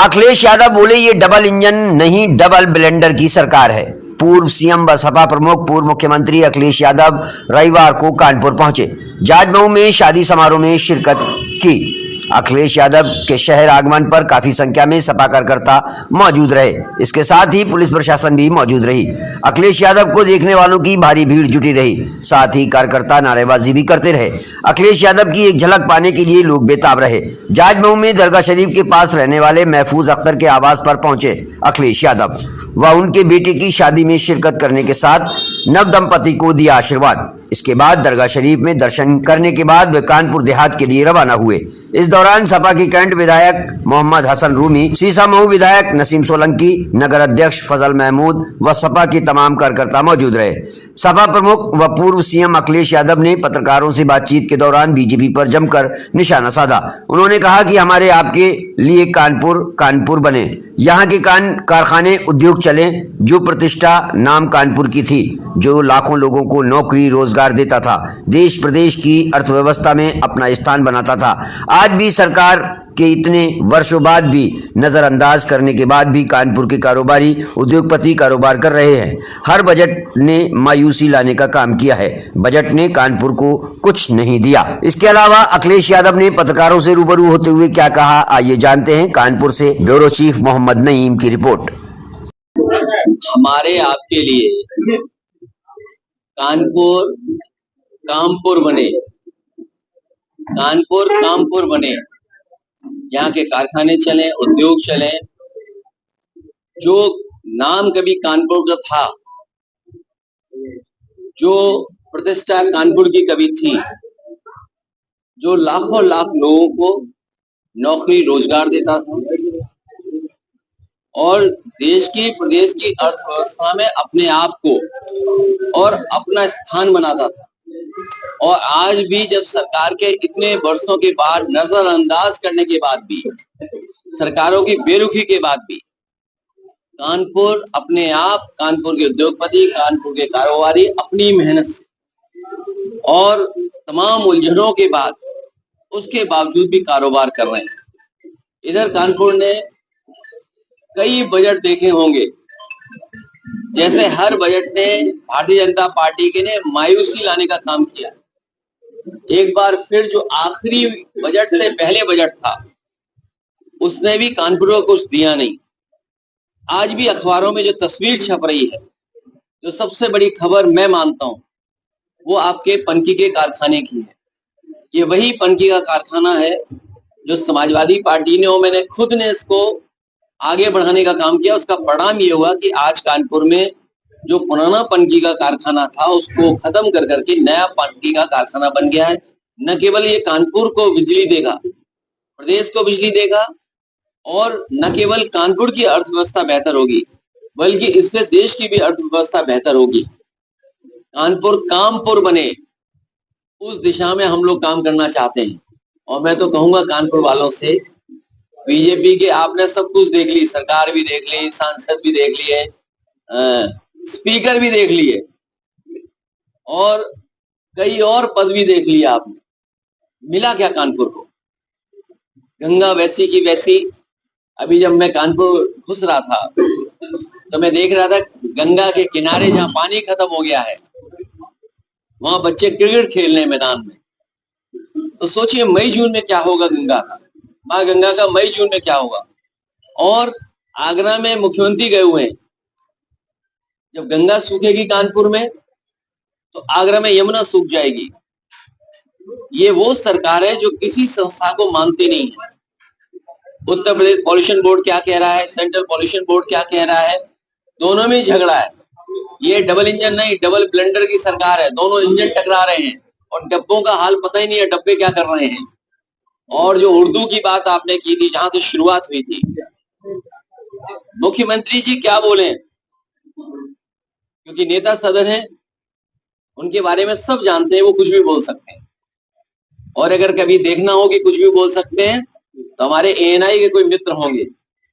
अखिलेश यादव बोले ये double engine नहीं डबल ब्लेंडर की सरकार है। पूर्व सीएम बसपा प्रमुख पूर्व मुख्यमंत्री अखिलेश यादव रविवार को कानपुर पहुंचे। जाजमऊ में शादी समारोह में शिरकत की। अखिलेश यादव के शहर आगमन पर काफी संख्या में सपा कार्यकर्ता मौजूद रहे। इसके साथ ही पुलिस प्रशासन भी मौजूद रही। अखिलेश यादव को देखने वालों की भारी भीड़ जुटी रही। साथ ही कार्यकर्ता नारेबाजी भी करते रहे। अखिलेश यादव की एक झलक पाने के लिए लोग बेताब रहे। जाजमऊ में दरगाह शरीफ के पास रहने वाले महफूज अख्तर के आवास पर पहुंचे अखिलेश यादव व उनके बेटे की शादी में शिरकत करने के साथ नव दंपति को दिया आशीर्वाद। इसके बाद दरगाह शरीफ में दर्शन करने के बाद वे कानपुर देहात के लिए रवाना हुए। इस दौरान सपा की कैंट विधायक मोहम्मद हसन रूमी, सीसामऊ विधायक नसीम सोलंकी, नगर अध्यक्ष फजल महमूद व सपा के तमाम कार्यकर्ता मौजूद रहे। सपा प्रमुख व पूर्व सीएम अखिलेश यादव ने पत्रकारों से बातचीत के दौरान बीजेपी पर जमकर निशाना साधा। उन्होंने कहा कि हमारे आपके लिए कानपुर बने, यहाँ के कारखाने उद्योग चले, जो प्रतिष्ठा नाम कानपुर की थी, जो लाखों लोगों को नौकरी रोजगार देता था, देश प्रदेश की अर्थव्यवस्था में अपना स्थान बनाता था। आज भी सरकार के इतने वर्षों बाद भी नजरअंदाज करने के बाद भी कानपुर के कारोबारी उद्योगपति कारोबार कर रहे हैं। हर बजट ने मायूसी लाने का काम किया है, बजट ने कानपुर को कुछ नहीं दिया। इसके अलावा अखिलेश यादव ने पत्रकारों से रूबरू होते हुए क्या कहा, आइए जानते हैं। कानपुर से ब्यूरो चीफ मोहम्मद नईम की रिपोर्ट। हमारे आपके लिए कानपुर कामपुर बने, यहाँ के कारखाने चले, उद्योग चले, जो नाम कभी कानपुर का था, जो प्रतिष्ठा कानपुर की कभी थी, जो लाखों लाख लोगों को नौकरी रोजगार देता था और देश की प्रदेश की अर्थव्यवस्था में अपने आप को और अपना स्थान बनाता था। और आज भी जब सरकार के इतने वर्षों के बाद नजरअंदाज करने के बाद भी, सरकारों की बेरुखी के बाद भी, कानपुर अपने आप, कानपुर के उद्योगपति, कानपुर के कारोबारी अपनी मेहनत से और तमाम उलझनों के बाद उसके बावजूद भी कारोबार कर रहे हैं। इधर कानपुर ने कई बजट देखे होंगे, जैसे हर बजट ने भारतीय जनता पार्टी के ने मायूसी लाने का काम किया। एक बार फिर जो आखिरी बजट से पहले बजट था, उसने भी कानपुर को कुछ दिया नहीं। आज भी अखबारों में जो तस्वीर छप रही है, जो सबसे बड़ी खबर मैं मानता हूं, वो आपके पनकी के कारखाने की है। ये वही पनकी का कारखाना है जो समाजवादी पार्टी ने और मैंने खुद ने इसको आगे बढ़ाने का काम किया। उसका परिणाम ये हुआ कि आज कानपुर में जो पुराना पनकी का कारखाना था, उसको खत्म कर करके नया पनकी का कारखाना बन गया है। न केवल ये कानपुर को बिजली देगा, प्रदेश को बिजली देगा, और न केवल कानपुर की अर्थव्यवस्था बेहतर होगी, बल्कि इससे देश की भी अर्थव्यवस्था बेहतर होगी। कामपुर बने, उस दिशा में हम लोग काम करना चाहते हैं। और मैं तो कहूंगा कानपुर वालों से, बीजेपी के आपने सब कुछ देख ली, सरकार भी देख ली, सांसद भी देख लिए, स्पीकर भी देख लिए और कई और पद भी देख लिया आपने, मिला क्या कानपुर को? गंगा वैसी की वैसी। अभी जब मैं कानपुर घुस रहा था तो मैं देख रहा था गंगा के किनारे जहां पानी खत्म हो गया है, वहां बच्चे क्रिकेट खेल रहे हैं मैदान में। तो सोचिए मई जून में क्या होगा गंगा का, माँ गंगा का मई जून में क्या होगा। और आगरा में मुख्यमंत्री गए हुए हैं, जब गंगा सूखेगी कानपुर में तो आगरा में यमुना सूख जाएगी। ये वो सरकार है जो किसी संस्था को मानते नहीं है। उत्तर प्रदेश पॉल्यूशन बोर्ड क्या कह रहा है, सेंट्रल पॉल्यूशन बोर्ड क्या कह रहा है, दोनों में झगड़ा है। ये डबल इंजन नहीं डबल ब्लेंडर की सरकार है, दोनों इंजन टकरा रहे हैं और डब्बों का हाल पता ही नहीं है, डब्बे क्या कर रहे हैं। और जो उर्दू की बात आपने की थी, जहां से शुरुआत हुई थी, मुख्यमंत्री जी क्या बोले, क्योंकि नेता सदन है, उनके बारे में सब जानते हैं, वो कुछ भी बोल सकते हैं। और अगर कभी देखना हो कि कुछ भी बोल सकते हैं, तो हमारे एएनआई के कोई मित्र होंगे,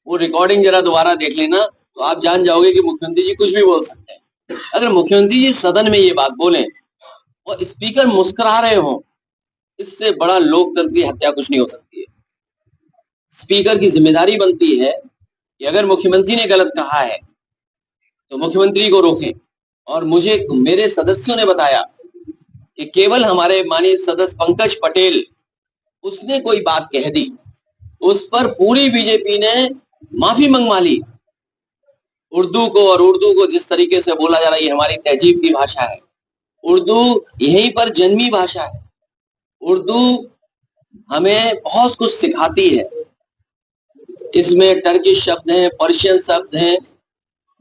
वो रिकॉर्डिंग जरा दोबारा देख लेना, तो आप जान जाओगे कि मुख्यमंत्री जी कुछ भी बोल सकते हैं। अगर मुख्यमंत्री जी सदन में ये बात बोले और स्पीकर मुस्कुरा रहे हो, इससे बड़ा लोकतंत्र की हत्या कुछ नहीं हो सकती है। स्पीकर की जिम्मेदारी बनती है कि अगर मुख्यमंत्री ने गलत कहा है तो मुख्यमंत्री को रोकें। और मुझे मेरे सदस्यों ने बताया कि केवल हमारे माननीय सदस्य पंकज पटेल, उसने कोई बात कह दी, उस पर पूरी बीजेपी ने माफी मंगवा ली। उर्दू को जिस तरीके से बोला जा रहा है, ये हमारी तहजीब की भाषा है। उर्दू यहीं पर जन्मी भाषा है। उर्दू हमें बहुत कुछ सिखाती है। इसमें टर्किश शब्द हैं, पर्शियन शब्द हैं,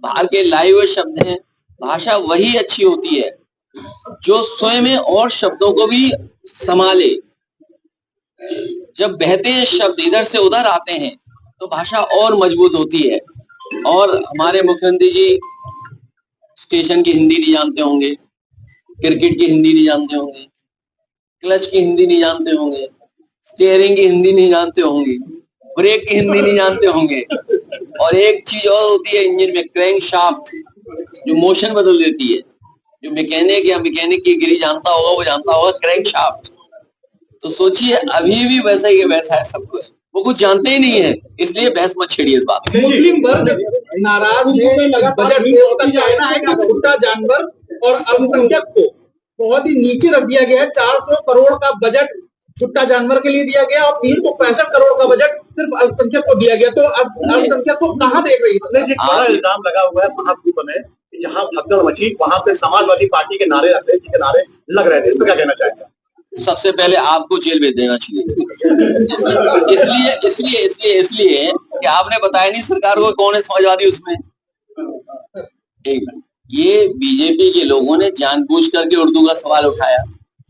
बाहर के लाए हुए शब्द हैं। भाषा वही अच्छी होती है जो स्वयं में और शब्दों को भी संभाले। जब बहते हैं शब्द इधर से उधर आते हैं तो भाषा और मजबूत होती है। और हमारे मुख्यमंत्री जी स्टेशन की हिंदी नहीं जानते होंगे, क्रिकेट की हिंदी नहीं जानते होंगे, क्लच की हिंदी नहीं जानते होंगे, स्टीयरिंग की हिंदी नहीं जानते होंगे, ब्रेक की हिंदी नहीं जानते होंगे। और एक चीज और होती है इंजन में, क्रैंक शाफ्ट, जो मोशन बदल देती है। जो मैकेनिक की गिरी जानता होगा वो जानता होगा क्रैंक शाफ्ट। तो सोचिए अभी भी वैसा ही वैसा है सब कुछ, वो कुछ जानते ही नहीं है। इसलिए बहस मत छेड़िए इस बात पे। मुस्लिम वर्ग नाराज है बजट से। उसका कहना है कि छोटा जानवर और अल्पसंख्यक को बहुत ही नीचे रख दिया गया है। 400 करोड़ का बजट छोटा जानवर के लिए दिया गया और 365 करोड़ का बजट सिर्फ अल्पसंख्यक को दिया गया। तो अल्पसंख्यक को कहाँ देख रही है? बड़ा इल्जाम लगा हुआ है महाकूप में, जहाँ भगदड़ मची वहां पे समाजवादी पार्टी के नारे लग रहे थे। इस पर क्या कहना चाहेंगे? सबसे पहले आपको जेल भेज देना चाहिए। इसलिए कि आपने बताया नहीं सरकार को कौन है समाजवादी उसमें। एक मिनट, ये बीजेपी के लोगों ने जानबूझ करके उर्दू का सवाल उठाया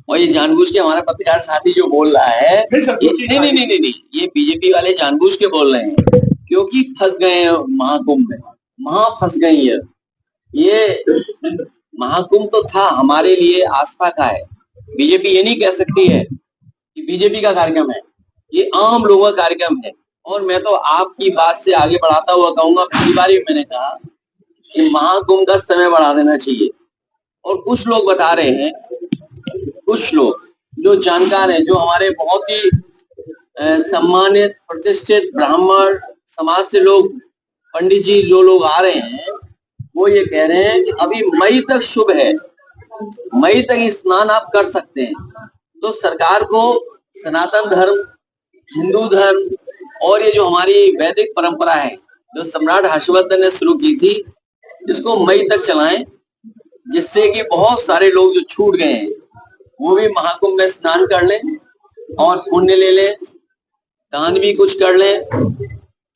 और ये जानबूझ के हमारा पत्रकार साथी जो बोल रहा है, नहीं, ये बीजेपी वाले जानबूझ के बोल रहे हैं क्योंकि फंस गए हैं महाकुंभ में। फंस गई है। ये महाकुंभ तो था हमारे लिए आस्था का है। बीजेपी ये नहीं कह सकती है कि बीजेपी का कार्यक्रम है, ये आम लोगों का कार्यक्रम है। और मैं तो आपकी बात से आगे बढ़ाता हुआ कहूंगा, पिछली बार भी मैंने कहा कि महाकुंभ का समय बढ़ा देना चाहिए। और कुछ लोग बता रहे हैं, कुछ लोग जो जानकार हैं, जो हमारे बहुत ही सम्मानित प्रतिष्ठित ब्राह्मण समाज से लोग, पंडित जी जो लोग आ रहे हैं, वो ये कह रहे हैं कि अभी मई तक शुभ है, मई तक स्नान आप कर सकते हैं। तो सरकार को सनातन धर्म, हिंदू धर्म और ये जो हमारी वैदिक परंपरा है जो सम्राट हर्षवर्धन ने शुरू की थी, इसको मई तक चलाएं, जिससे कि बहुत सारे लोग जो छूट गए हैं वो भी महाकुंभ में स्नान कर लें और पुण्य ले लें, दान भी कुछ कर लें,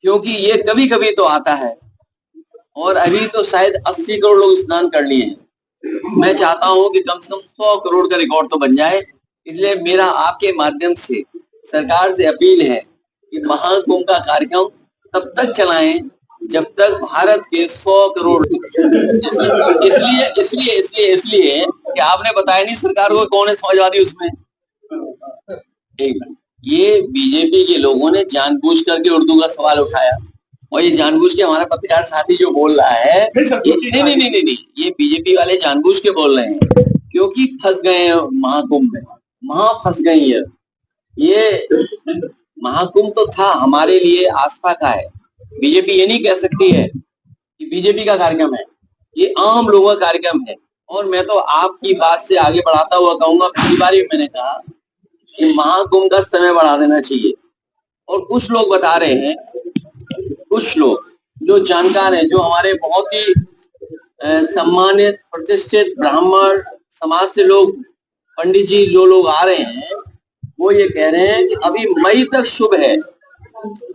क्योंकि ये कभी कभी तो आता है। और अभी तो शायद 80 करोड़ लोग स्नान कर लिए हैं। मैं चाहता हूं कि कम से कम 100 करोड़ का रिकॉर्ड तो बन जाए। इसलिए मेरा आपके माध्यम से सरकार से अपील है कि महाकुंभ का कार्यक्रम तब तक चलाएं जब तक भारत के 100 करोड़। इसलिए कि आपने बताया नहीं सरकार को कौन है समाजवादी उसमें। एक मिनट, ये बीजेपी के लोगों ने जानबूझ करके उर्दू का सवाल उठाया और ये जानबूझ के हमारा पत्रकार साथी जो बोल रहा है, नहीं, ये बीजेपी वाले जानबूझ के बोल रहे हैं क्योंकि फंस गए हैं महाकुंभ में। फंस गई है। ये महाकुंभ तो था हमारे लिए आस्था का है। बीजेपी ये नहीं कह सकती है कि बीजेपी का कार्यक्रम है, ये आम लोगों का कार्यक्रम है। और मैं तो आपकी बात से आगे बढ़ाता हुआ कहूंगा, पिछली बार भी मैंने कहा कि महाकुंभ का समय बढ़ा देना चाहिए। और कुछ लोग बता रहे हैं, कुछ लोग जो जानकार हैं, जो हमारे बहुत ही सम्मानित प्रतिष्ठित ब्राह्मण समाज से लोग, पंडित जी जो लोग आ रहे हैं, वो ये कह रहे हैं कि अभी मई तक शुभ है,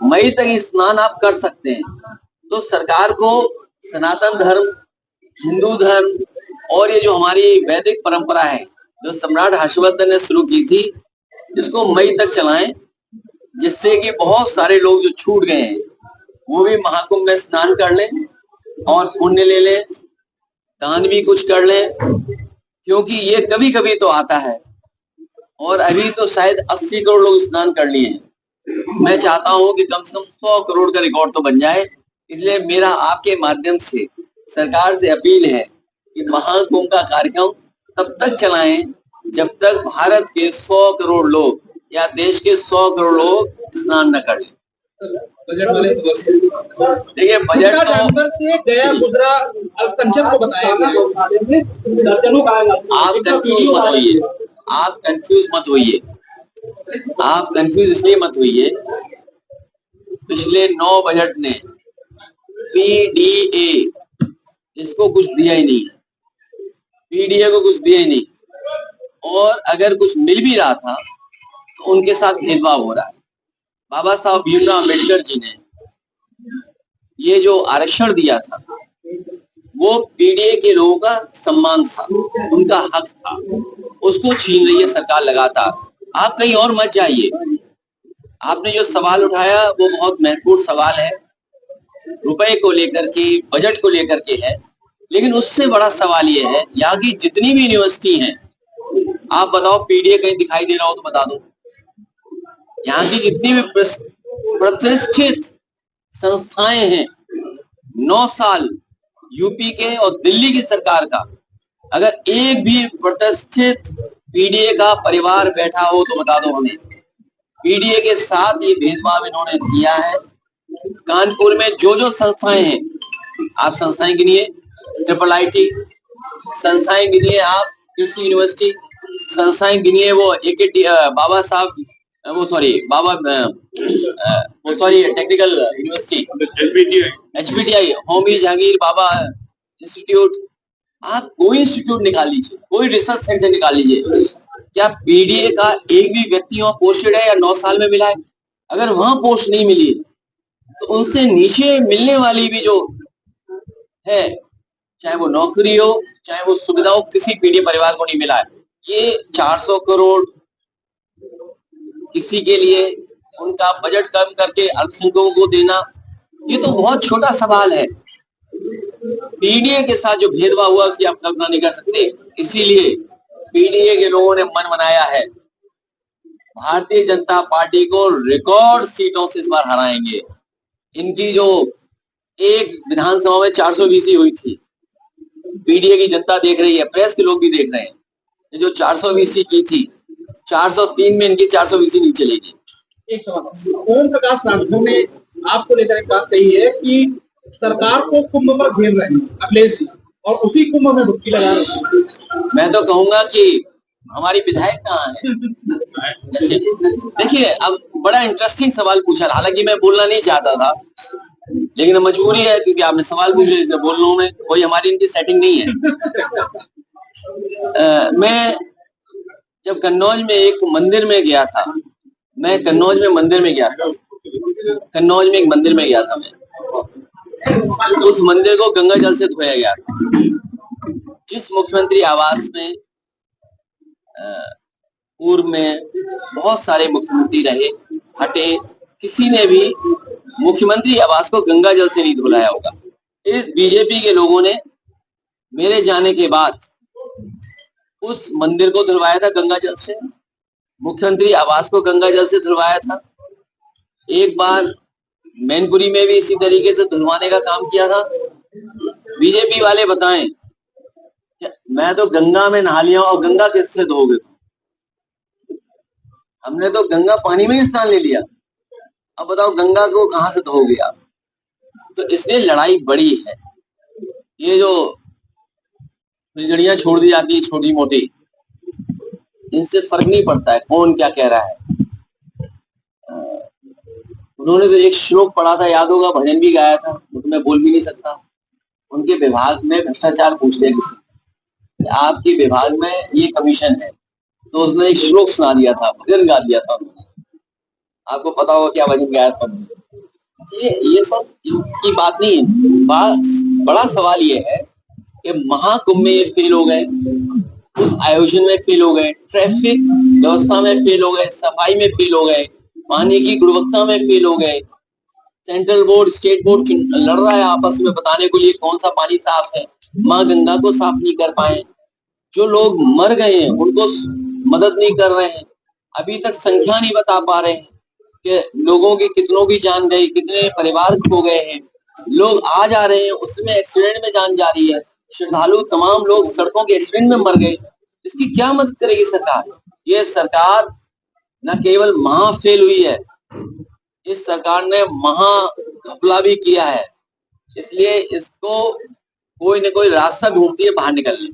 मई तक स्नान आप कर सकते हैं। तो सरकार को सनातन धर्म, हिंदू धर्म और ये जो हमारी वैदिक परंपरा है जो सम्राट हर्षवर्धन ने शुरू की थी, इसको मई तक चलाएं, जिससे कि बहुत सारे लोग जो छूट गए हैं वो भी महाकुंभ में स्नान कर लें और पुण्य ले लें, दान भी कुछ कर लें, क्योंकि ये कभी कभी तो आता है। और अभी तो शायद 80 करोड़ लोग स्नान कर लिए हैं। मैं चाहता हूं कि कम से कम 100 करोड़ का रिकॉर्ड तो बन जाए। इसलिए मेरा आपके माध्यम से सरकार से अपील है कि महाकुंभ का कार्यक्रम तब तक चलाएं जब तक भारत के 100 करोड़ लोग या देश के 100 करोड़ लोग स्नान न कर लें। बजट वाले देखिए बजट छुट्टा तो जानवर से गया गुजरा अल्पसंख्यक को बताया गया। आप कंफ्यूज मत होइए, आप कंफ्यूज मत होइए, आप कंफ्यूज इसलिए मत होइए। पिछले 9 बजट ने पीडीए इसको कुछ दिया ही नहीं, पीडीए को कुछ दिया ही नहीं, और अगर कुछ मिल भी रहा था तो उनके साथ भेदभाव हो रहा है। बाबा साहब भीमराव अम्बेडकर जी ने ये जो आरक्षण दिया था वो पीडीए के लोगों का सम्मान था, उनका हक था, उसको छीन रही है सरकार लगातार। आप कहीं और मत जाइए। आपने जो सवाल उठाया वो बहुत महत्वपूर्ण सवाल है, रुपए को लेकर के, बजट को लेकर के है, लेकिन उससे बड़ा सवाल ये है यहाँ की जितनी भी यूनिवर्सिटी हैं, आप बताओ पीडीए कहीं दिखाई दे रहा हो तो बता दो। यहाँ की जितनी भी प्रतिष्ठित संस्थाएं हैं, 9 साल यूपी के और दिल्ली की सरकार का, अगर एक भी प्रतिष्ठित पीडीए का परिवार बैठा हो तो बता दो हमें। पीडीए के साथ ये भेदभाव इन्होंने किया है। कानपुर में जो जो संस्थाएं हैं, आप संस्थाएं गिनिए, IIIT संस्थाएं गिनिए, आप कृषि यूनिवर्सिटी संस्थाएं गिनिए, वो Baba Saheb technical university HPTI Homi Jehangir Bhabha institute, आप कोई इंस्टीट्यूट निकाल लीजिए, कोई रिसर्च सेंटर निकाल लीजिए, क्या पीडीए का एक भी व्यक्ति वहां पोस्टेड है या 9 साल में मिला है? अगर वहां पोस्ट नहीं मिली तो उनसे नीचे मिलने वाली भी जो है, चाहे वो नौकरी हो, चाहे वो सुविधा हो, किसी पीडीए परिवार को नहीं मिला है। ये 400 करोड़ किसी के लिए उनका बजट कम करके अल्पसंख्यकों को देना, ये तो बहुत छोटा सवाल है। पीडीए के साथ जो भेदभाव हुआ उसकी आप कल्पना नहीं कर सकते। इसीलिए पीडीए के लोगों ने मन बनाया है, भारतीय जनता पार्टी को रिकॉर्ड सीटों से इस बार हराएंगे। इनकी जो एक विधानसभा में 420 हुई थी, पीडीए की जनता देख रही है, प्रेस के लोग भी देख रहे हैं, ये जो 420 की थी, 403 में इनकी 420 नहीं चलेगी। एक सवाल, ओम प्रकाश राठौर ने आपको लेकर एक बात कही है कि सरकार को कुंभ पर घेर रहे हैं अखिलेश, और उसी कुंभ में डुबकी लगा रहे हैं। मैं तो कहूंगा कि हमारी विधायक कहाँ है? जैसे देखिए, अब बड़ा इंटरेस्टिंग सवाल पूछा, हालांकि मैं बोलना नहीं चाहता था, लेकिन मजबूरी है क्योंकि आपने सवाल पूछे, इसे बोल रहा हूं मैं, कोई हमारी इनकी सेटिंग नहीं है। मैं जब कन्नौज में एक मंदिर में गया था, मैं कन्नौज में मंदिर में गया था, कन्नौज में एक मंदिर में गया था मैं, उस मंदिर को गंगा जल से धोया गया था। जिस मुख्यमंत्री आवास में पूर्व में बहुत सारे मुख्यमंत्री रहे, हटे, किसी ने भी मुख्यमंत्री आवास को गंगा जल से नहीं धुलाया होगा। इस बीजेपी के लोगों ने मेरे जाने के बाद उस मंदिर को धुलवाया था गंगा जल से, मुख्यमंत्री आवास को गंगा जल से धुलवाया था। एक बार मैनपुरी में भी इसी तरीके से धुलवाने का काम किया था। बीजेपी वाले बताएं, मैं तो गंगा में नहा लिया और गंगा किससे धोगे? हमने तो गंगा पानी में ही स्नान ले लिया, अब बताओ गंगा को कहां से धोगे आप? तो इसलिए लड़ाई बड़ी है। ये जो फुलझड़ियां छोड़ दी जाती है छोटी मोटी, इनसे फर्क नहीं पड़ता है कौन क्या कह रहा है। उन्होंने तो एक श्लोक पढ़ा था, याद होगा, भजन भी गाया था, तो मैं बोल भी नहीं सकता। उनके विभाग में भ्रष्टाचार पूछ लिया किसी, आपके विभाग में ये कमीशन है, तो उसने एक श्लोक सुना दिया था, भजन गा दिया था उन्होंने। आपको पता होगा क्या भजन गाया था। ये सब की बात नहीं है। बड़ा सवाल ये है कि महाकुंभ में ये फेल हो गए, उस आयोजन में फेल हो गए, ट्रैफिक व्यवस्था में फेल हो गए, सफाई में फेल हो गए, पानी की गुणवत्ता में फेल हो गए। सेंट्रल बोर्ड, स्टेट बोर्ड लड़ रहा है आपस में बताने के लिए कौन सा पानी साफ है, माँ गंगा को साफ नहीं कर पाए। जो लोग मर गए हैं उनको मदद नहीं कर रहे हैं, अभी तक संख्या नहीं बता पा रहे हैं कि लोगों की कितनों की जान गई, कितने परिवार खो गए हैं। लोग आ जा रहे हैं, उसमें एक्सीडेंट में जान जा रही है, श्रद्धालु तमाम लोग सड़कों के एक्सीडेंट में मर गए। इसकी क्या मदद करेगी सरकार? ये सरकार न केवल महा फेल हुई है, इस सरकार ने महा घपला भी किया है, इसलिए इसको कोई न कोई रास्ता ढूंढती है बाहर निकलने।